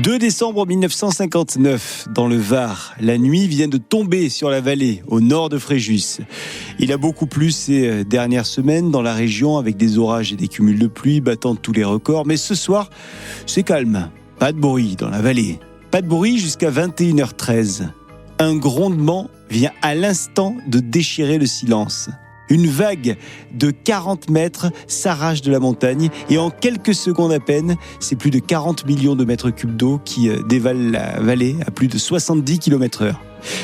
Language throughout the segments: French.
2 décembre 1959, dans le Var, la nuit vient de tomber sur la vallée, au nord de Fréjus. Il a beaucoup plu ces dernières semaines dans la région, avec des orages et des cumuls de pluie battant tous les records. Mais ce soir, c'est calme. Pas de bruit dans la vallée. Pas de bruit jusqu'à 21h13. Un grondement vient à l'instant de déchirer le silence. Une vague de 40 mètres s'arrache de la montagne et en quelques secondes à peine, c'est plus de 40 millions de mètres cubes d'eau qui dévalent la vallée à plus de 70 km/h.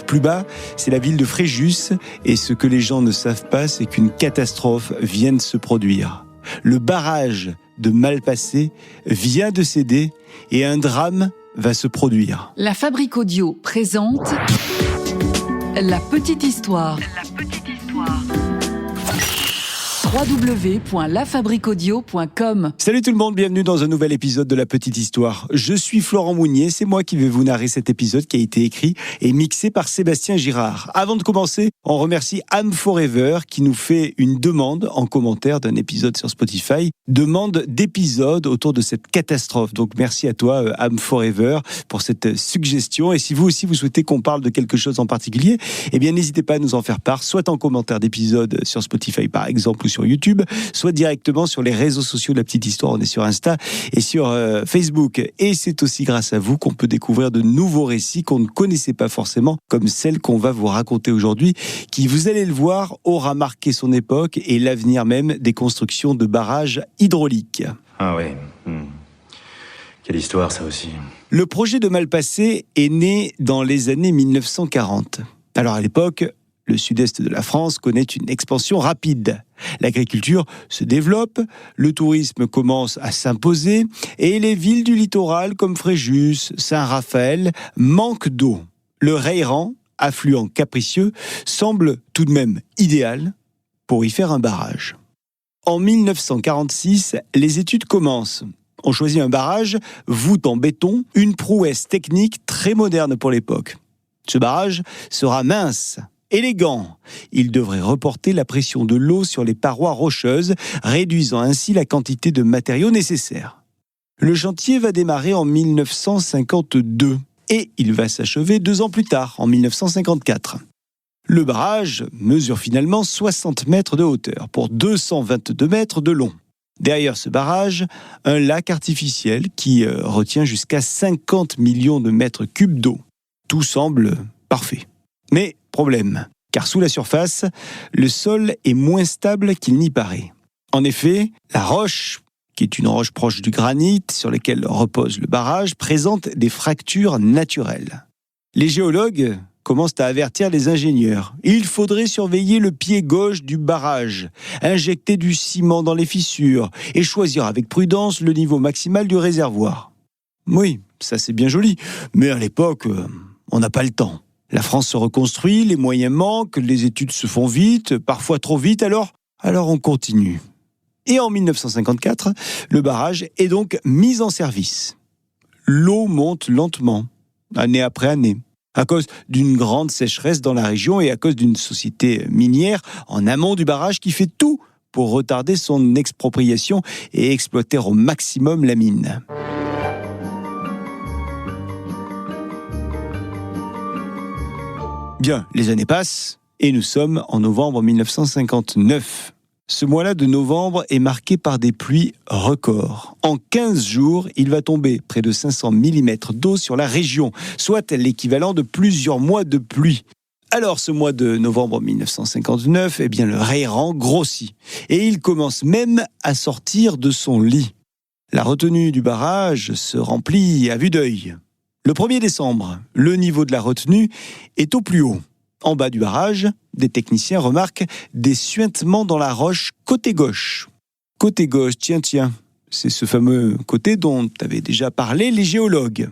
Plus bas, c'est la ville de Fréjus et ce que les gens ne savent pas, c'est qu'une catastrophe vient de se produire. Le barrage de Malpasset vient de céder et un drame va se produire. La Fabrique Audio présente La Petite Histoire. www.lafabriqueaudio.com. Salut tout le monde, bienvenue dans un nouvel épisode de La Petite Histoire. Je suis Florent Mounier, c'est moi qui vais vous narrer cet épisode qui a été écrit et mixé par Sébastien Girard. Avant de commencer, on remercie Am Forever qui nous fait une demande en commentaire d'un épisode sur Spotify. Demande d'épisode autour de cette catastrophe. Donc merci à toi Am Forever pour cette suggestion. Et si vous aussi vous souhaitez qu'on parle de quelque chose en particulier, eh bien n'hésitez pas à nous en faire part, soit en commentaire d'épisode sur Spotify par exemple ou sur YouTube, soit directement sur les réseaux sociaux de La Petite Histoire. On est sur Insta et sur Facebook. Et c'est aussi grâce à vous qu'on peut découvrir de nouveaux récits qu'on ne connaissait pas forcément, comme celle qu'on va vous raconter aujourd'hui, qui, vous allez le voir, aura marqué son époque et l'avenir même des constructions de barrages hydrauliques. Ah oui. Quelle histoire, ça aussi. Le projet de Malpasset est né dans les années 1940. Alors à l'époque, le sud-est de la France connaît une expansion rapide. L'agriculture se développe, le tourisme commence à s'imposer et les villes du littoral comme Fréjus, Saint-Raphaël manquent d'eau. Le Reyran, affluent capricieux, semble tout de même idéal pour y faire un barrage. En 1946, les études commencent. On choisit un barrage, voûte en béton, une prouesse technique très moderne pour l'époque. Ce barrage sera mince, élégant. Il devrait reporter la pression de l'eau sur les parois rocheuses, réduisant ainsi la quantité de matériaux nécessaires. Le chantier va démarrer en 1952 et il va s'achever 2 ans plus tard, en 1954. Le barrage mesure finalement 60 mètres de hauteur pour 222 mètres de long. Derrière ce barrage, un lac artificiel qui retient jusqu'à 50 millions de mètres cubes d'eau. Tout semble parfait. Mais problème, car sous la surface, le sol est moins stable qu'il n'y paraît. En effet, la roche, qui est une roche proche du granit sur laquelle repose le barrage, présente des fractures naturelles. Les géologues commencent à avertir les ingénieurs. Il faudrait surveiller le pied gauche du barrage, injecter du ciment dans les fissures et choisir avec prudence le niveau maximal du réservoir. Oui, ça c'est bien joli, mais à l'époque, on n'a pas le temps. La France se reconstruit, les moyens manquent, les études se font vite, parfois trop vite, alors on continue. Et en 1954, le barrage est donc mis en service. L'eau monte lentement, année après année, à cause d'une grande sécheresse dans la région et à cause d'une société minière en amont du barrage qui fait tout pour retarder son expropriation et exploiter au maximum la mine. Bien, les années passent et nous sommes en novembre 1959. Ce mois-là de novembre est marqué par des pluies records. En 15 jours, il va tomber près de 500 mm d'eau sur la région, soit l'équivalent de plusieurs mois de pluie. Alors, ce mois de novembre 1959, eh bien, le Reyran grossit et il commence même à sortir de son lit. La retenue du barrage se remplit à vue d'œil. Le 1er décembre, le niveau de la retenue est au plus haut. En bas du barrage, des techniciens remarquent des suintements dans la roche côté gauche. Côté gauche, tiens, c'est ce fameux côté dont avaient déjà parlé les géologues.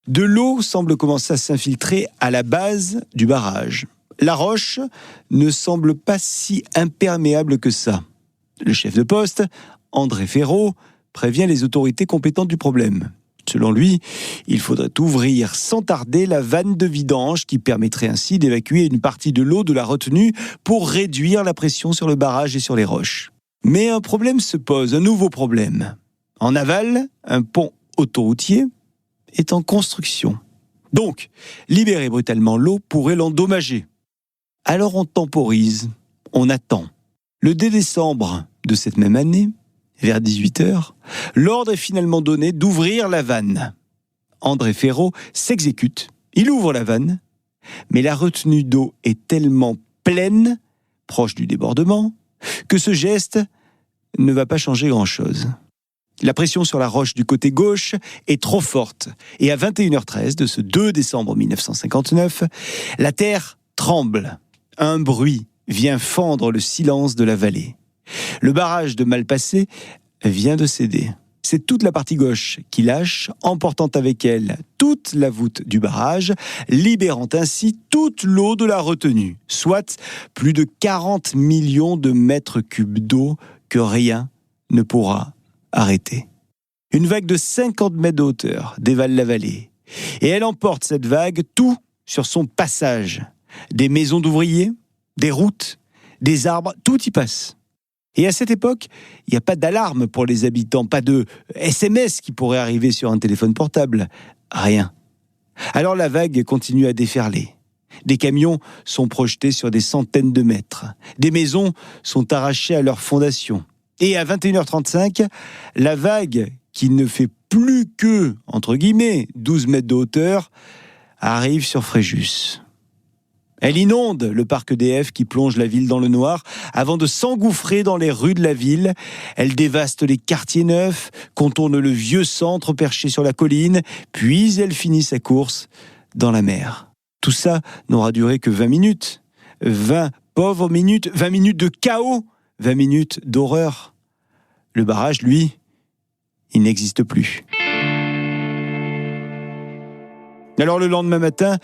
De l'eau semble commencer à s'infiltrer à la base du barrage. La roche ne semble pas si imperméable que ça. Le chef de poste, André Ferraud, prévient les autorités compétentes du problème. Selon lui, il faudrait ouvrir sans tarder la vanne de vidange qui permettrait ainsi d'évacuer une partie de l'eau de la retenue pour réduire la pression sur le barrage et sur les roches. Mais un problème se pose, un nouveau problème. En aval, un pont autoroutier est en construction. Donc, libérer brutalement l'eau pourrait l'endommager. Alors on temporise, on attend. Le 2 décembre de cette même année, vers 18h, l'ordre est finalement donné d'ouvrir la vanne. André Ferraud s'exécute, il ouvre la vanne, mais la retenue d'eau est tellement pleine, proche du débordement, que ce geste ne va pas changer grand-chose. La pression sur la roche du côté gauche est trop forte, et à 21h13 de ce 2 décembre 1959, la terre tremble. Un bruit vient fendre le silence de la vallée. Le barrage de Malpasset vient de céder. C'est toute la partie gauche qui lâche, emportant avec elle toute la voûte du barrage, libérant ainsi toute l'eau de la retenue, soit plus de 40 millions de mètres cubes d'eau que rien ne pourra arrêter. Une vague de 50 mètres de hauteur dévale la vallée, et elle emporte cette vague tout sur son passage. Des maisons d'ouvriers, des routes, des arbres, tout y passe. Et à cette époque, il n'y a pas d'alarme pour les habitants, pas de SMS qui pourrait arriver sur un téléphone portable, rien. Alors la vague continue à déferler. Des camions sont projetés sur des centaines de mètres. Des maisons sont arrachées à leurs fondations. Et à 21h35, la vague, qui ne fait plus que, entre guillemets, 12 mètres de hauteur, arrive sur Fréjus. Elle inonde le parc EDF qui plonge la ville dans le noir avant de s'engouffrer dans les rues de la ville. Elle dévaste les quartiers neufs, contourne le vieux centre perché sur la colline, puis elle finit sa course dans la mer. Tout ça n'aura duré que 20 minutes. 20 pauvres minutes, 20 minutes de chaos, 20 minutes d'horreur. Le barrage, lui, il n'existe plus. Alors le lendemain matin,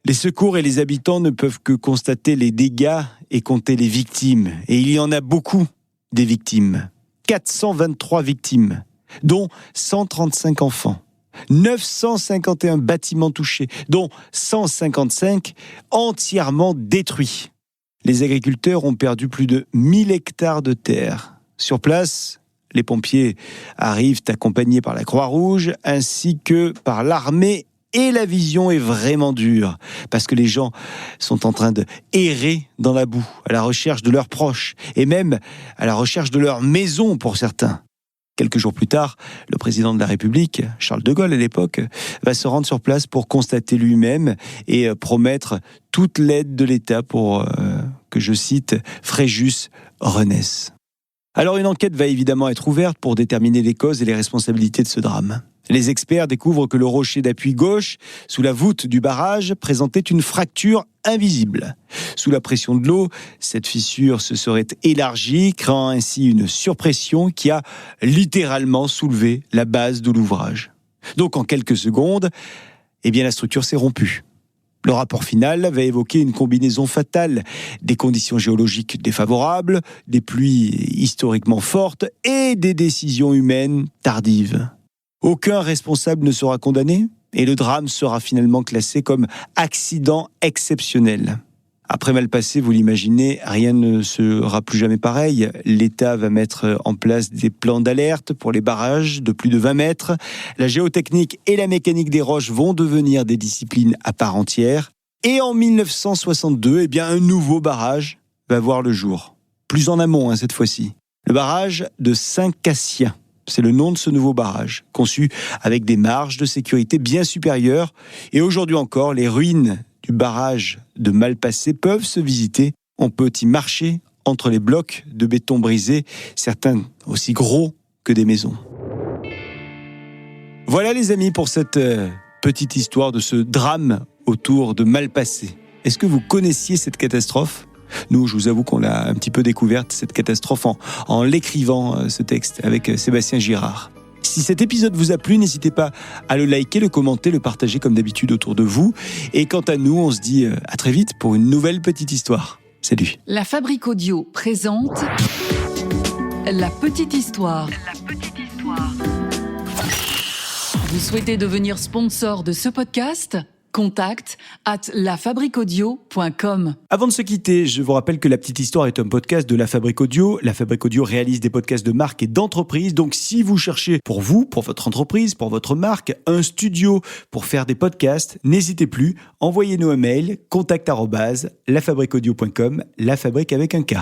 les secours et les habitants ne peuvent que constater les dégâts et compter les victimes. Et il y en a beaucoup, des victimes. 423 victimes, dont 135 enfants. 951 bâtiments touchés, dont 155 entièrement détruits. Les agriculteurs ont perdu plus de 1000 hectares de terre. Sur place, les pompiers arrivent accompagnés par la Croix-Rouge ainsi que par l'armée. Et la vision est vraiment dure, parce que les gens sont en train de errer dans la boue, à la recherche de leurs proches, et même à la recherche de leur maison pour certains. Quelques jours plus tard, le président de la République, Charles de Gaulle à l'époque, va se rendre sur place pour constater lui-même et promettre toute l'aide de l'État pour que, je cite, Fréjus renaisse. Alors une enquête va évidemment être ouverte pour déterminer les causes et les responsabilités de ce drame. Les experts découvrent que le rocher d'appui gauche, sous la voûte du barrage, présentait une fracture invisible. Sous la pression de l'eau, cette fissure se serait élargie, créant ainsi une surpression qui a littéralement soulevé la base de l'ouvrage. Donc en quelques secondes, la structure s'est rompue. Le rapport final va évoquer une combinaison fatale des conditions géologiques défavorables, des pluies historiquement fortes et des décisions humaines tardives. Aucun responsable ne sera condamné et le drame sera finalement classé comme accident exceptionnel. Après Malpasset, vous l'imaginez, rien ne sera plus jamais pareil. L'État va mettre en place des plans d'alerte pour les barrages de plus de 20 mètres. La géotechnique et la mécanique des roches vont devenir des disciplines à part entière. Et en 1962, un nouveau barrage va voir le jour. Plus en amont, cette fois-ci. Le barrage de Saint-Cassien. C'est le nom de ce nouveau barrage, conçu avec des marges de sécurité bien supérieures. Et aujourd'hui encore, les ruines du barrage de Malpasset peuvent se visiter. On peut y marcher entre les blocs de béton brisés, certains aussi gros que des maisons. Voilà les amis pour cette petite histoire de ce drame autour de Malpasset. Est-ce que vous connaissiez cette catastrophe ? Nous, je vous avoue qu'on l'a un petit peu découverte, cette catastrophe, en l'écrivant, ce texte, avec Sébastien Girard. Si cet épisode vous a plu, n'hésitez pas à le liker, le commenter, le partager comme d'habitude autour de vous. Et quant à nous, on se dit à très vite pour une nouvelle petite histoire. Salut. La Fabrique Audio présente La Petite Histoire. La Petite Histoire. Vous souhaitez devenir sponsor de ce podcast ? contact@lafabriquaudio.com. Avant de se quitter, je vous rappelle que La Petite Histoire est un podcast de La Fabrique Audio. La Fabrique Audio réalise des podcasts de marques et d'entreprises. Donc, si vous cherchez pour vous, pour votre entreprise, pour votre marque, un studio pour faire des podcasts, n'hésitez plus. Envoyez-nous un mail, contact@lafabriqueaudio.com, la fabrique avec un K.